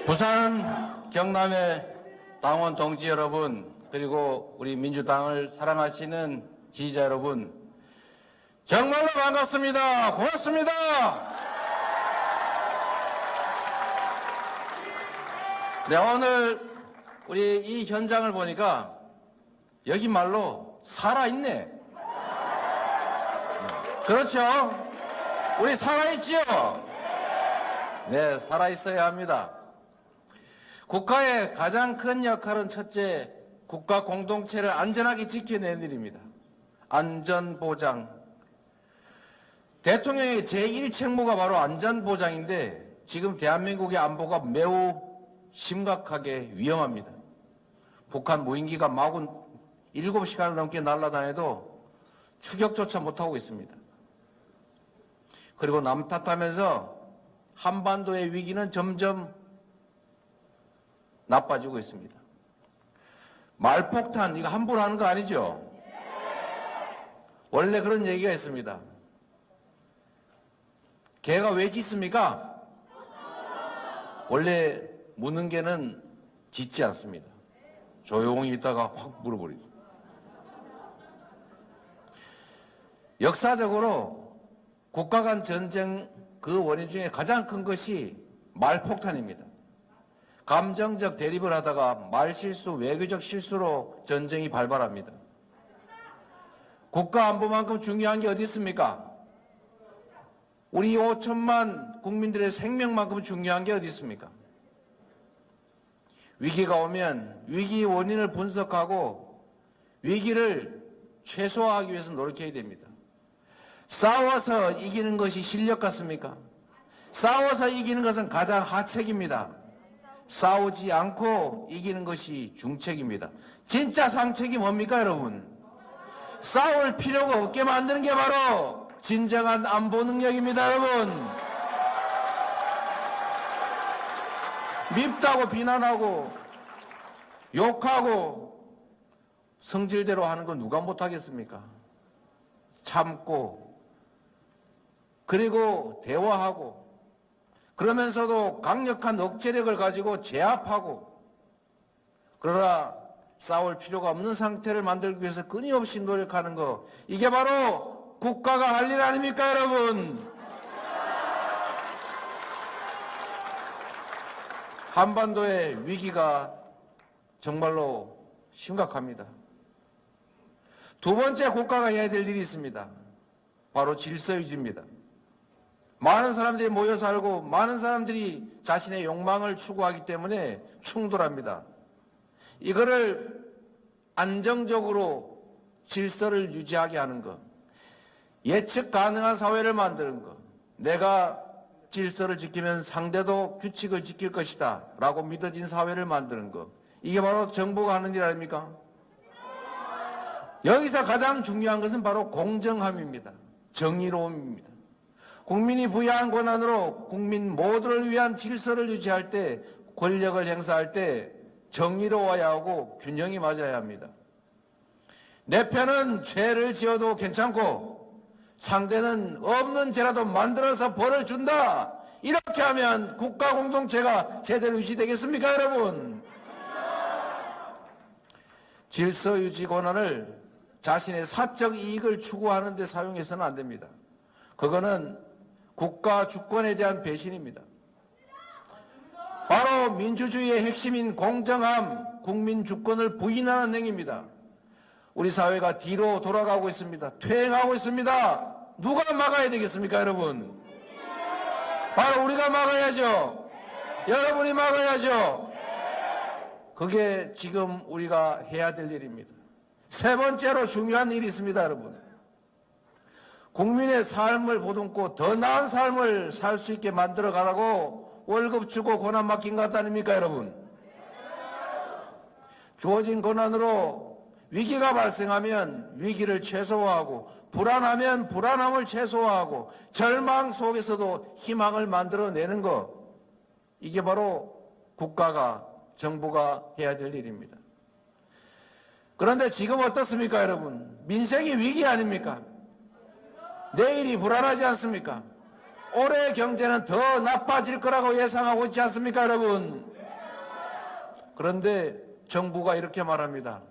부산 경남의 당원 동지 여러분, 그리고 우리 민주당을 사랑하시는 지지자 여러분, 정말로 반갑습니다. 고맙습니다. 네, 오늘 우리 이 현장을 보니까 여기 말로 살아있네. 그렇죠? 우리 살아있지요? 네, 살아있어야 합니다. 국가의 가장 큰 역할은 첫째, 국가 공동체를 안전하게 지켜내는 일입니다. 안전보장. 대통령의 제1책무가 바로 안전보장인데 지금 대한민국의 안보가 매우 심각하게 위험합니다. 북한 무인기가 마구 7시간을 넘게 날아다녀도 추격조차 못하고 있습니다. 그리고 남 탓하면서 한반도의 위기는 점점 나빠지고 있습니다. 말폭탄, 이거 함부로 하는 거 아니죠? 원래 그런 얘기가 있습니다. 개가 왜 짖습니까? 원래 무는 개는 짖지 않습니다. 조용히 있다가 확 물어버리죠. 역사적으로 국가 간 전쟁 그 원인 중에 가장 큰 것이 말폭탄입니다. 감정적 대립을 하다가 말실수, 외교적 실수로 전쟁이 발발합니다. 국가 안보만큼 중요한 게 어디 있습니까? 우리 5천만 국민들의 생명만큼 중요한 게 어디 있습니까? 위기가 오면 위기 원인을 분석하고 위기를 최소화하기 위해서 노력해야 됩니다. 싸워서 이기는 것이 실력 같습니까? 싸워서 이기는 것은 가장 하책입니다. 싸우지 않고 이기는 것이 중책입니다. 진짜 상책이 뭡니까, 여러분? 싸울 필요가 없게 만드는 게 바로 진정한 안보 능력입니다, 여러분. 밉다고 비난하고 욕하고 성질대로 하는 건 누가 못하겠습니까? 참고 그리고 대화하고 그러면서도 강력한 억제력을 가지고 제압하고, 그러나 싸울 필요가 없는 상태를 만들기 위해서 끊임없이 노력하는 거, 이게 바로 국가가 할 일 아닙니까, 여러분? 한반도의 위기가 정말로 심각합니다. 두 번째 국가가 해야 될 일이 있습니다. 바로 질서유지입니다. 많은 사람들이 모여 살고 많은 사람들이 자신의 욕망을 추구하기 때문에 충돌합니다. 이거를 안정적으로 질서를 유지하게 하는 것, 예측 가능한 사회를 만드는 것, 내가 질서를 지키면 상대도 규칙을 지킬 것이다 라고 믿어진 사회를 만드는 것, 이게 바로 정부가 하는 일 아닙니까? 여기서 가장 중요한 것은 바로 공정함입니다. 정의로움입니다. 국민이 부여한 권한으로 국민 모두를 위한 질서를 유지할 때, 권력을 행사할 때 정의로워야 하고 균형이 맞아야 합니다. 내 편은 죄를 지어도 괜찮고 상대는 없는 죄라도 만들어서 벌을 준다, 이렇게 하면 국가 공동체가 제대로 유지되겠습니까, 여러분? 질서 유지 권한을 자신의 사적 이익을 추구하는 데 사용해서는 안 됩니다. 그거는 국가 주권에 대한 배신입니다. 바로 민주주의의 핵심인 공정함, 국민 주권을 부인하는 행위입니다. 우리 사회가 뒤로 돌아가고 있습니다. 퇴행하고 있습니다. 누가 막아야 되겠습니까, 여러분? 바로 우리가 막아야죠. 여러분이 막아야죠. 그게 지금 우리가 해야 될 일입니다. 세 번째로 중요한 일이 있습니다, 여러분. 국민의 삶을 보듬고 더 나은 삶을 살 수 있게 만들어 가라고 월급 주고 권한 맡긴 것 아닙니까, 여러분? 주어진 권한으로 위기가 발생하면 위기를 최소화하고, 불안하면 불안함을 최소화하고, 절망 속에서도 희망을 만들어내는 것, 이게 바로 국가가, 정부가 해야 될 일입니다. 그런데 지금 어떻습니까, 여러분? 민생이 위기 아닙니까? 내일이 불안하지 않습니까? 올해 경제는 더 나빠질 거라고 예상하고 있지 않습니까, 여러분? 그런데 정부가 이렇게 말합니다.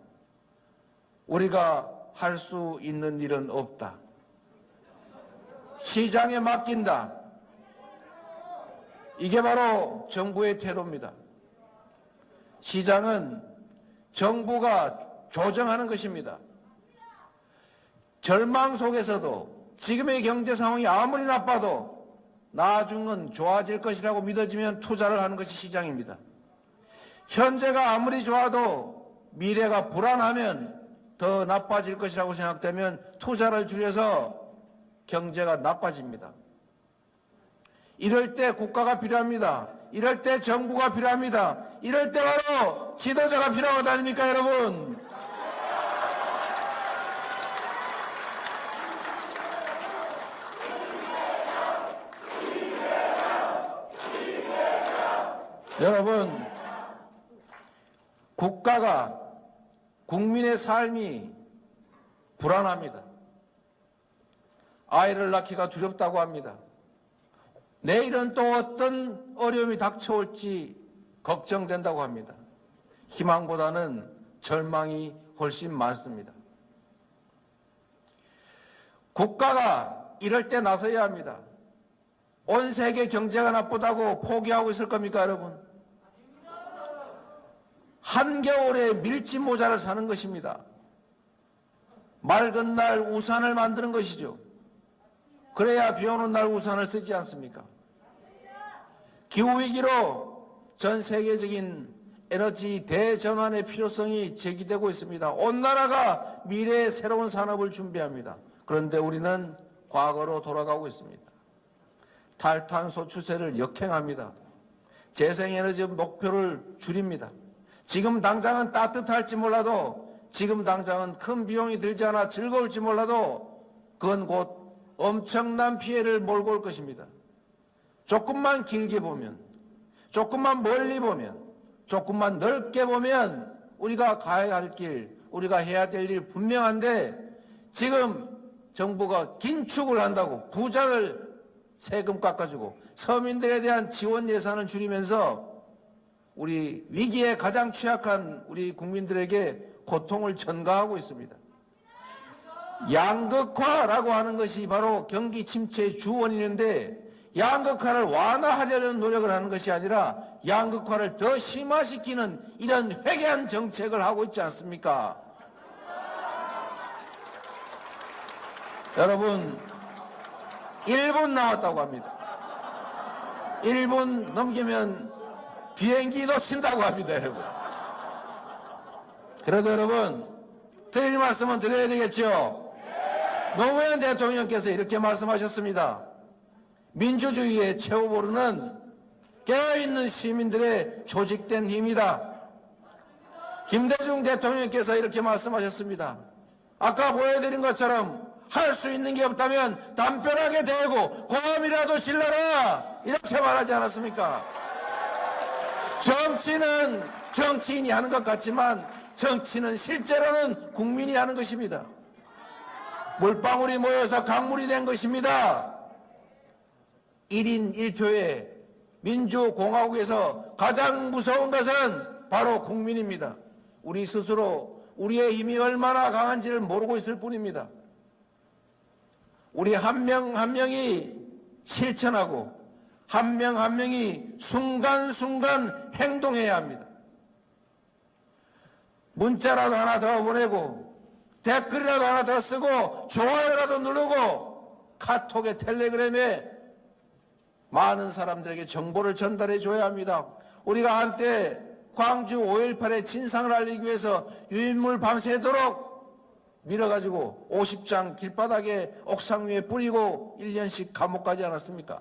우리가 할 수 있는 일은 없다. 시장에 맡긴다. 이게 바로 정부의 태도입니다. 시장은 정부가 조정하는 것입니다. 절망 속에서도 지금의 경제 상황이 아무리 나빠도 나중은 좋아질 것이라고 믿어지면 투자를 하는 것이 시장입니다. 현재가 아무리 좋아도 미래가 불안하면 더 나빠질 것이라고 생각되면 투자를 줄여서 경제가 나빠집니다. 이럴 때 국가가 필요합니다. 이럴 때 정부가 필요합니다. 이럴 때 바로 지도자가 필요하다 아닙니까, 여러분? 여러분, 국가가 국민의 삶이 불안합니다. 아이를 낳기가 두렵다고 합니다. 내일은 또 어떤 어려움이 닥쳐올지 걱정된다고 합니다. 희망보다는 절망이 훨씬 많습니다. 국가가 이럴 때 나서야 합니다. 온 세계 경제가 나쁘다고 포기하고 있을 겁니까, 여러분? 한겨울에 밀짚 모자를 사는 것입니다. 맑은 날 우산을 만드는 것이죠. 그래야 비 오는 날 우산을 쓰지 않습니까? 기후위기로 전 세계적인 에너지 대전환의 필요성이 제기되고 있습니다. 온 나라가 미래의 새로운 산업을 준비합니다. 그런데 우리는 과거로 돌아가고 있습니다. 탈탄소 추세를 역행합니다. 재생에너지 목표를 줄입니다. 지금 당장은 따뜻할지 몰라도, 지금 당장은 큰 비용이 들지 않아 즐거울지 몰라도 그건 곧 엄청난 피해를 몰고 올 것입니다. 조금만 길게 보면, 조금만 멀리 보면, 조금만 넓게 보면 우리가 가야 할 길, 우리가 해야 될 일 분명한데 지금 정부가 긴축을 한다고 부자를 세금 깎아주고 서민들에 대한 지원 예산을 줄이면서 우리 위기에 가장 취약한 우리 국민들에게 고통을 전가하고 있습니다. 양극화라고 하는 것이 바로 경기 침체의 주 원인인데 양극화를 완화하려는 노력을 하는 것이 아니라 양극화를 더 심화시키는 이런 회개한 정책을 하고 있지 않습니까? 여러분, 1분 남았다고 합니다. 1분 넘기면 비행기 놓친다고 합니다, 여러분. 그래도 여러분, 드릴 말씀은 드려야 되겠죠? 노무현 대통령께서 이렇게 말씀하셨습니다. 민주주의의 최후보루는 깨어있는 시민들의 조직된 힘이다. 김대중 대통령께서 이렇게 말씀하셨습니다. 아까 보여드린 것처럼 할 수 있는 게 없다면 담벼락에 대고 고함이라도 질러라, 이렇게 말하지 않았습니까? 정치는 정치인이 하는 것 같지만 정치는 실제로는 국민이 하는 것입니다. 물방울이 모여서 강물이 된 것입니다. 1인 1표에 민주공화국에서 가장 무서운 것은 바로 국민입니다. 우리 스스로 우리의 힘이 얼마나 강한지를 모르고 있을 뿐입니다. 우리 한 명 한 명이 실천하고 한 명 한 명이 순간순간 행동해야 합니다. 문자라도 하나 더 보내고 댓글이라도 하나 더 쓰고 좋아요라도 누르고 카톡에 텔레그램에 많은 사람들에게 정보를 전달해 줘야 합니다. 우리가 한때 광주 5.18의 진상을 알리기 위해서 유인물 밤새도록 밀어가지고 50장 길바닥에 옥상 위에 뿌리고 1년씩 감옥 가지 않았습니까?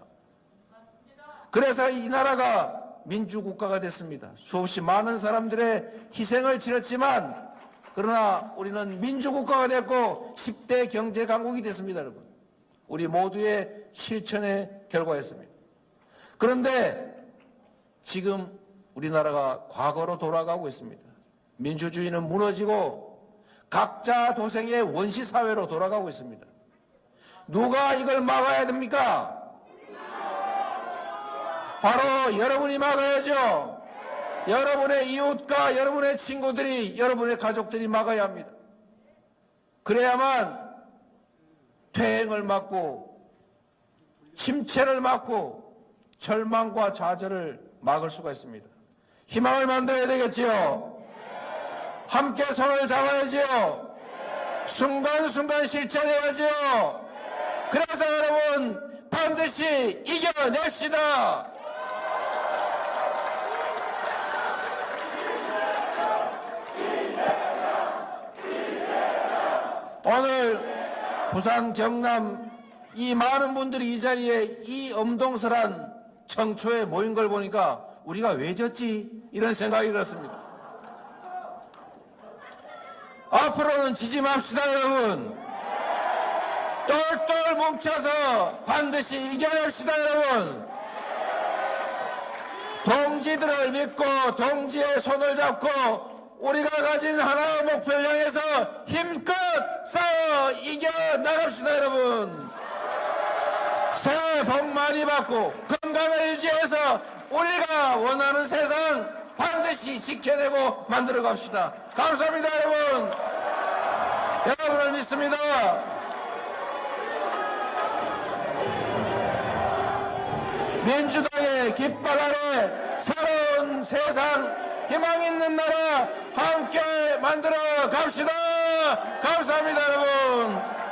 그래서 이 나라가 민주국가가 됐습니다. 수없이 많은 사람들의 희생을 치렀지만 그러나 우리는 민주국가가 됐고 10대 경제강국이 됐습니다, 여러분. 우리 모두의 실천의 결과였습니다. 그런데 지금 우리나라가 과거로 돌아가고 있습니다. 민주주의는 무너지고 각자 도생의 원시사회로 돌아가고 있습니다. 누가 이걸 막아야 됩니까? 바로 여러분이 막아야죠. 여러분의 이웃과 여러분의 친구들이, 여러분의 가족들이 막아야 합니다. 그래야만 퇴행을 막고 침체를 막고 절망과 좌절을 막을 수가 있습니다. 희망을 만들어야 되겠지요. 함께 손을 잡아야지요. 순간순간 실천해야지요. 그래서 여러분 반드시 이겨냅시다. 오늘 부산, 경남 이 많은 분들이 이 자리에 이 엄동설한 청초에 모인 걸 보니까 우리가 왜 졌지? 이런 생각이 들었습니다. 앞으로는 지지 맙시다, 여러분. 똘똘 뭉쳐서 반드시 이겨냅시다, 여러분. 동지들을 믿고 동지의 손을 잡고 우리가 가진 하나의 목표를 향해서 힘껏 싸워 이겨나갑시다, 여러분. 새해 복 많이 받고 건강을 유지해서 우리가 원하는 세상 반드시 지켜내고 만들어 갑시다. 감사합니다, 여러분. 여러분을 믿습니다. 민주당의 깃발 아래 새로운 세상, 희망 있는 나라 함께 만들어 갑시다. 감사합니다, 여러분.